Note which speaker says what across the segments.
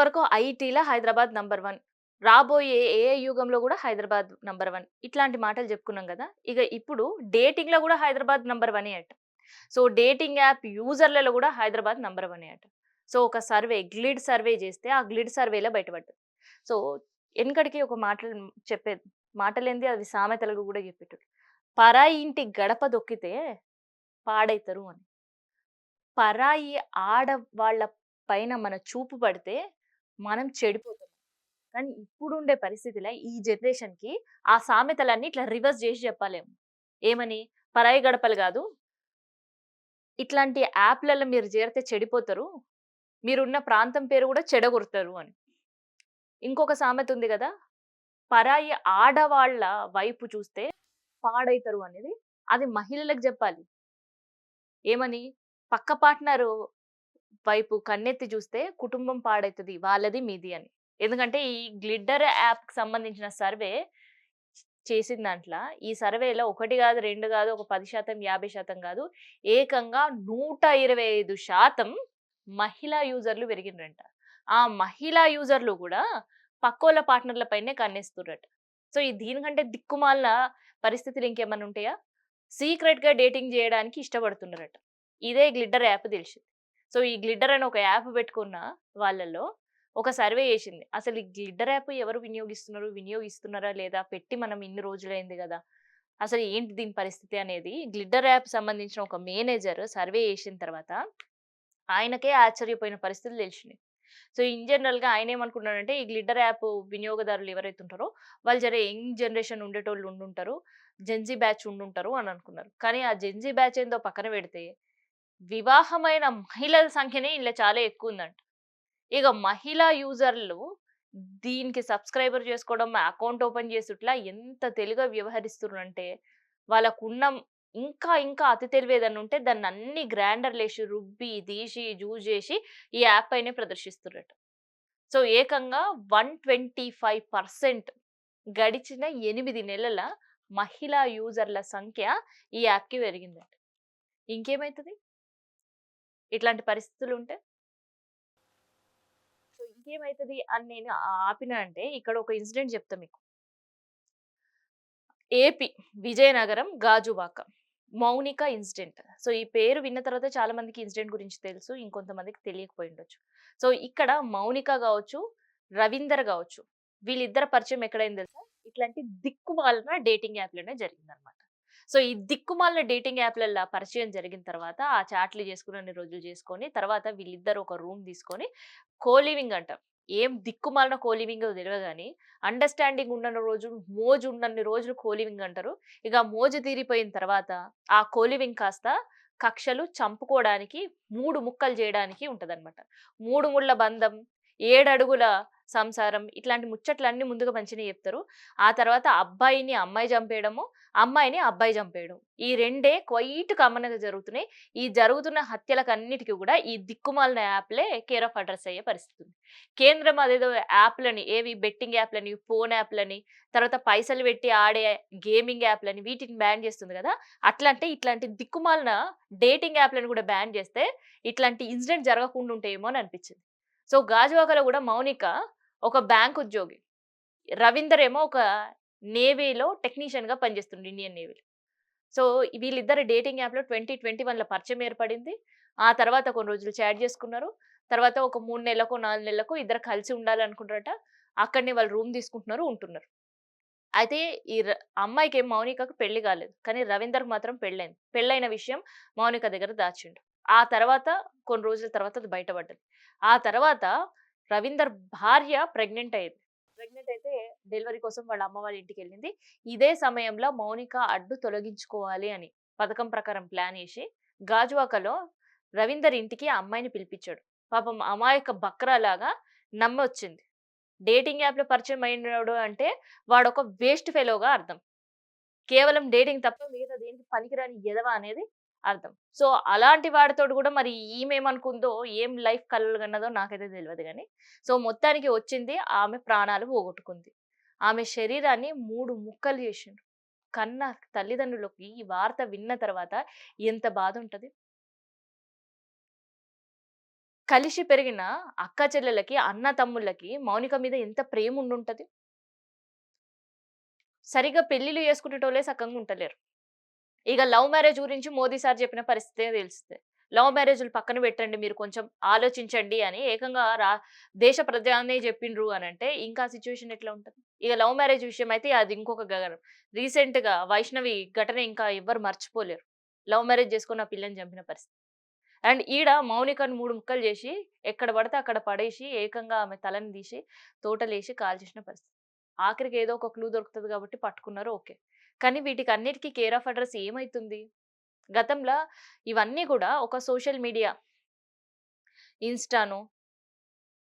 Speaker 1: ఇప్పటివరకు ఐటీలో హైదరాబాద్ నంబర్ 1. రాబోయే ఏఐ యుగంలో గూడా హైదరాబాద్ నంబర్ 1. ఇట్లాంటి మాటలు చెప్పుకున్నాం గదా! ఇగ ఇప్పుడు డేటింగ్‌లో గూడా హైదరాబాద్ నంబర్ 1 అట. సో, డేటింగ్ యాప్ యూజర్‌లలో గూడా హైదరాబాద్ నంబర్ 1 అట. సో, ఒక సర్వే గ్లిడ్ సర్వే చేస్తే ఆ గ్లిడ్ సర్వేలో బయటపడ్డది. సో, ఎనకటికి ఒక మాటలు చెప్పేది. మాటలేంది అది సామెతలుగా గూడా చెప్పేటోళ్ళు. పరాయి ఇంటి గడప దొక్కితే పాడైతరు అని. పరాయి ఆడవాళ్ళ పైన మన చూపు పడితే మనం చెడిపోతాం. కానీ ఇప్పుడుండే పరిస్థితిలో ఈ జనరేషన్‌కి ఆ సామెతలన్నీ ఇట్లా రివర్స్ జేసి జెప్పాలేమో. ఏమని? పరాయి గడపలు గాదు. ఇట్లాంటి యాప్‌లలో మీరు జేరితే చెడిపోతారు. మీరున్న ప్రాంతం పేరు గూడా చెడగొడతారు అని. ఇంకొక సామెత ఉంది గదా! పరాయి ఆడవాళ్ళ వైపు చూస్తే పాడైతరు అనేది. అది మహిళలకు జెప్పాలి. ఏమని? పక్క పార్ట్‌నరు వైపు కన్నెత్తి జూస్తే కుటుంబం పాడైతది. వాళ్ళది మీది అని. ఎందుకంటే ఈ గ్లిడ్డర్ యాప్‌కి సంబంధించిన సర్వే చేసిన దాంట్ల ఈ సర్వేలో 1 గాదు, 2 గాదు, ఒక 10% 50% గాదు. ఏకంగా 125% మహిళా యూజర్‌లు పెరిగిండ్రంట. ఆ మహిళా యూజర్‌లు గూడా పక్కోళ్ళ పార్ట్నర్‌ల పైనే కన్నేస్తుర్రట. సో, ఈ దీనికంటే దిక్కుమాలిన పరిస్థితులు ఇంకేమన్నా ఉంటాయా? సీక్రెట్‌గా డేటింగ్ జేయడానికి ఇష్టపడుతున్నారట. ఇదే గ్లిడ్డర్ యాప్ తెలిసింది. సో, ఈ గ్లిడ్డర్ అని ఒక యాప్ పెట్టుకున్న వాళ్ళలో ఒక సర్వే చేసింది. అసలు ఈ గ్లిడ్డర్ యాప్ ఎవరు వినియోగిస్తున్నారు? వినియోగిస్తున్నారా లేదా? పెట్టి మనం ఇన్ని రోజులైంది గదా! అసలు ఏంటి దీని పరిస్థితి అనేది గ్లిడ్డర్ యాప్ సంబంధించిన ఒక మేనేజర్ సర్వే చేసిన తర్వాత ఆయనకే ఆశ్చర్యపోయిన పరిస్థితులు తెలిసినాయి. సో, ఇన్ జనరల్‌గా ఆయనేమనుకున్నాడంటే, ఈ గ్లిట్టర్ యాప్ వినియోగదారులు ఎవరైతే ఉంటారో, వాళ్ళు జర యంగ్ జనరేషన్ ఉండేటోళ్ళు ఉండుంటారు. జెన్‌జీ బ్యాచ్ ఉండుంటారు అని అనుకున్నారు. కానీ ఆ జెన్‌జీ బ్యాచ్ ఏందో పక్కన పెడితే, వివాహమైన మహిళల సంఖ్యనే ఈళ్ళ చాలా ఎక్కువుందంట. ఇగ మహిళా యూజర్‌లు దీనికి సబ్‌స్క్రైబర్ చేసుకోవడం, అకౌంట్ ఓపెన్ చేసుట్లా ఎంత తెలివిగా వ్యవహరిస్తుర్రంటే, వాళ్ళకున్న ఇంకా అతి తెలివి ఏదన్నా ఉంటే దాన్నన్ని గ్రైండర్‌లేసి, రుబ్బి, తీసి, జ్యూస్ జేసి ఈ యాప్ పైనే ప్రదర్శిస్తుర్రట. సో, ఏకంగా 125% గడిచిన 8 నెలల మహిళా యూజర్‌ల సంఖ్య ఈ యాప్‌కి పెరిగిందట. ఇంకేమైతది? ఇట్లాంటి పరిస్థితులుంటే? సో, ఇంకేమైతది అని నేను ఆపిన అంటే ఇక్కడ ఒక ఇన్సిడెంట్ చెప్తా మీకు. AP Vizianagaram Gajuwaka. Mounika incident. So, ఈ పేరు విన్న తర్వాత చాలా మందికి ఇన్సిడెంట్ గురించి తెలుసు. ఇంకొంతమందికి తెలియకపోయుండొచ్చు. సో, ఇక్కడ మౌనిక గావచ్చు, రవీందర్ గావచ్చు. వీళ్ళిద్దరి పరిచయం ఎక్కడైంది తెలుసా? ఇట్లాంటి దిక్కుమాలిన డేటింగ్ యాప్‌లోనే జరిగిందనమాట. సో, ఈ దిక్కుమాలిన డేటింగ్ యాప్‌లల్ల పరిచయం జరిగిన తర్వాత ఆ చాట్‌లు చేసుకున్నన్ని రోజులు చేసుకొని, తర్వాత వీళ్ళిద్దరూ ఒక రూమ్ తీసుకొని కో లివింగ్ అంట. ఏం దిక్కుమాలిన కో లివింగో తెలవదు గాని అండర్‌స్టాండింగ్ ఉన్నన్ని రోజులు, మోజు ఉన్నన్ని రోజులు కోలివింగ్ అంటారు. ఇక మోజు తీరిపోయిన తర్వాత ఆ కోలివింగ్ కాస్త కక్షలు చంపుకోవడానికి 3 ముక్కలు చేయడానికి ఉంటదన్నమాట. 3 ముళ్ళ బంధం, 7 అడుగుల సంసారం ఇట్లాంటి ముచ్చట్లన్నీ ముందుగా మంచిగనే చెప్తారు. ఆ తర్వాత అబ్బాయిని అమ్మాయి చంపేయడము, అమ్మాయిని అబ్బాయి చంపేయడం. ఈ రెండే క్వైట్ కామన్‌గా జరుగుతున్నాయి. ఈ జరుగుతున్న హత్యలకన్నిటికి కూడా ఈ దిక్కుమాలిన యాప్‌లే కేర్ ఆఫ్ అడ్రెస్ అయ్యే పరిస్థితి ఉంది. కేంద్రం అదేదో యాప్‌లని ఏవి బెట్టింగ్ యాప్‌లని, ఫోన్ యాప్‌లని, తర్వాత పైసలు పెట్టి ఆడే గేమింగ్ యాప్‌లని వీటిని బ్యాన్ చేస్తుంది గదా! అట్లంటే ఇట్లాంటి దిక్కుమాలిన డేటింగ్ యాప్‌లని గూడా బ్యాన్ చేస్తే ఇట్లాంటి ఇన్సిడెంట్ జరగకుండా ఉంటాయేమో అని అనిపించింది. సో, గాజువాకలో గూడా మౌనిక ఒక బ్యాంక్ ఉద్యోగి. రవీందర్ ఏమో ఒక నేవీలో టెక్నీషియన్‌గా పనిచేస్తుండు ఇండియన్ నేవీలో. సో, వీళ్ళిద్దరి డేటింగ్ యాప్‌లో 2021లో పరిచయం ఏర్పడింది. ఆ తర్వాత కొన్ని రోజులు చాట్ చేసుకున్నారు. తర్వాత ఒక 3 నెలలకో, 4 నెలలకో ఇద్దరు కలిసి ఉండాలనుకుంటారట. అక్కడనే వాళ్ళు రూమ్ తీసుకుంటున్నారు, ఉంటున్నారు. అయితే ఈ అమ్మాయికి మౌనికకి పెళ్లి కాలేదు. కానీ రవీందర్‌కి మాత్రం పెళ్లయింది. పెళ్లయిన విషయం మౌనిక దగ్గర దాచిండు. ఆ తర్వాత కొన్ని రోజుల తర్వాత అది బయటపడ్డది. ఆ తర్వాత రవీందర్ భార్య ప్రెగ్నెంట్ అయింది. ప్రెగ్నెంట్ అయితే డెలివరీ కోసం వాళ్ళ అమ్మ వాళ్ళ ఇంటికెళ్ళింది. ఇదే సమయంలో మౌనిక అడ్డు తొలగించుకోవాలి అని పథకం ప్రకారం ప్లాన్ ఏసి గాజువాకలో రవీందర్ ఇంటికి ఆ అమ్మాయిని పిలిపించాడు. పాపం అమాయక బక్రాలాగా నమ్మొచ్చింది. డేటింగ్ యాప్‌లో పరిచయం అయినోడు అంటే వాడొక వేస్ట్ ఫెలోగా అర్థం. కేవలం డేటింగ్ తప్ప మిగతా దేనికి పనికిరాని ఎదవ అనేది అర్థం. సో, అలాంటి వాడితోటి గూడా మరి ఈమేమనుకుందో, ఏం లైఫ్ కలలుగన్నదో నాకైతే తెలవదు గానీ, సో, మొత్తానికి వచ్చింది ఆమె ప్రాణాలు పోగొట్టుకుంది. ఆమె శరీరాన్ని 3 ముక్కలు జేషిండ్రు. కన్న తల్లిదండ్రులకి ఈ వార్త విన్న తర్వాత ఎంత బాధుంటది? కలిసి పెరిగిన అక్క చెల్లెలకి, అన్న తమ్ముళ్ళకి మౌనిక మీద ఎంత ప్రేమ ఉండుంటది? సరిగ్గా పెళ్లిళ్లు చేసుకునేటోళ్ళే సక్కంగా ఉంటలేరు. ఇక లవ్ మ్యారేజ్ గురించి మోదీ సార్ చెప్పిన పరిస్థితే తెలుస్తది. లవ్ మ్యారేజ్‌లు పక్కన పెట్టండి. మీరు కొంచెం ఆలోచించండి అని ఏకంగా దేశ ప్రధానే చెప్పిండ్రు అనంటే ఇంకా సిట్యుయేషన్ ఎట్లా ఉంటది? ఇక లవ్ మ్యారేజ్ విషయం అయితే అది ఇంకొక గగనం. రీసెంట్‌గా వైష్ణవి ఘటన ఇంకా ఎవ్వరు మర్చిపోలేరు. లవ్ మ్యారేజ్ చేసుకొని ఆ పిల్లని చంపిన పరిస్థితి. అండ్ ఈడ మౌనికను 3 ముక్కలు చేసి ఎక్కడ పడితే అక్కడ పడేసి ఏకంగా ఆమె తలని తీసి తోటలేసి కాల్చేసిన పరిస్థితి. ఆఖరికి ఏదో ఒక క్లూ దొరుకుతది కాబట్టి పట్టుకున్నారు ఓకే. కానీ వీటికన్నిటికి కేర్ ఆఫ్ అడ్రెస్ ఏమైతుంది? గతంల ఇవన్నీ గూడా ఒక సోషల్ మీడియా ఇన్‌స్టానో,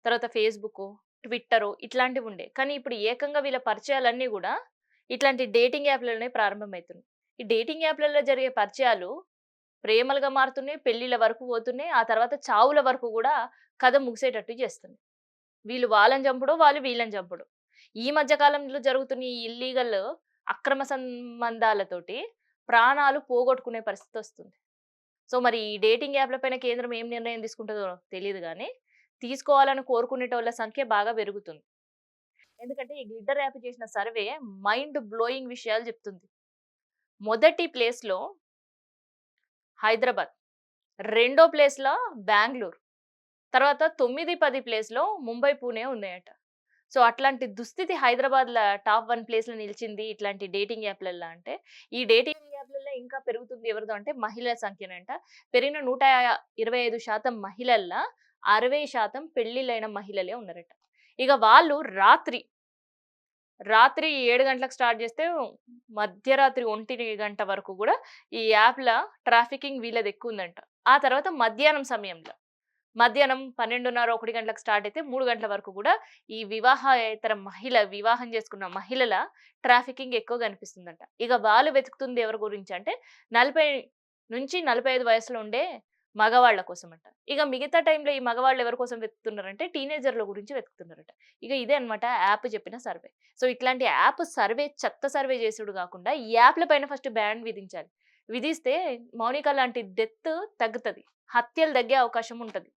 Speaker 1: తర్వాత ఫేస్‌బుక్కో, ట్విట్టరో ఇట్లాంటివుండే. కానీ ఇప్పుడు ఏకంగా వీళ్ళ పరిచయాలన్నీ గూడా ఇట్లాంటి డేటింగ్ యాప్‌లలోనే ప్రారంభమైతున్నాయి. ఈ డేటింగ్ యాప్‌లలో జరిగే పరిచయాలు ప్రేమలుగా మారుతున్నాయి, పెళ్ళిళ్ళ వరకు పోతున్నాయి. ఆ తర్వాత చావుల వరకు గూడా కథ ముగిసేటట్టు చేస్తుంది. వీళ్ళు వాళ్ళని చంపుడో, వాళ్ళు వీళ్ళని చంపుడో. ఈ మధ్య కాలంలో జరుగుతున్న ఈ ఇల్లీగల్ అక్రమ సంబంధాలతోటి ప్రాణాలు పోగొట్టుకునే పరిస్థితొస్తుంది. సో, మరి ఈ డేటింగ్ యాప్‌ల పైన కేంద్రం ఏం నిర్ణయం తీసుకుంటదో తెలీదు గానీ, తీసుకోవాలని కోరుకునేటోళ్ళ సంఖ్య బాగా పెరుగుతుంది. ఎందుకంటే ఈ గ్లిట్టర్ యాప్ చేసిన సర్వే మైండ్ బ్లోయింగ్ విషయాలు చెప్తుంది. మొదటి ప్లేస్‌లో హైదరాబాద్, రెండో ప్లేస్‌లో బెంగుళూరు, తర్వాత 9, 10 ప్లేస్‌లో ముంబై, పూణే ఉన్నాయట. సో, అట్లాంటి దుస్థితి హైదరాబాద్‌ల టాప్ 1 ప్లేస్‌లో నిలిచింది ఇట్లాంటి డేటింగ్ యాప్‌లల్ల అంటే, ఈ డేటింగ్ యాప్‌లల్ల ఇంకా పెరుగుతుంది ఎవరిదో అంటే మహిళల సంఖ్యనంట. పెరిగిన 125% మహిళల్ల 60% పెళ్లిళ్లైన మహిళలే ఉన్నారట. ఇగ వాళ్ళు రాత్రి 7 గంటలకు స్టార్ట్ చేస్తే మధ్యరాత్రి 1 గంట వరకు గూడా ఈ యాప్‌ల ట్రాఫికింగ్ వీళ్ళదెక్కువుందంట. ఆ తర్వాత మధ్యాహ్నం సమయంలో మధ్యాహ్నం 12:30, 1 గంటలకు స్టార్ట్ అయితే 3 గంటల వరకు గూడా ఈ వివాహేతర వివాహం చేసుకున్న మహిళల ట్రాఫికింగ్ ఎక్కువ కనిపిస్తుందంట. ఇగ వాళ్ళు వెతుకుతుంది ఎవరి గురించంటే 40-45 వయసులో ఉండే మగవాళ్ళ కోసమంట. ఇగ మిగతా టైంలో ఈ మగవాళ్ళు ఎవరి కోసం వెతుకుతున్నారంటే టీనేజర్‌ల గురించి వెతుకుతున్నారట. ఇగ ఇదే అన్నమాట యాప్ చెప్పిన సర్వే. సో, ఇట్లాంటి యాప్ సర్వే చెత్త సర్వే చేసుడు గాకుండా ఈ యాప్‌ల పైన ఫస్ట్ బ్యాన్ విధించాలి. విధిస్తే మౌనిక లాంటి డెత్ తగ్గుతది. హత్యలు తగ్గే అవకాశం ఉంటది.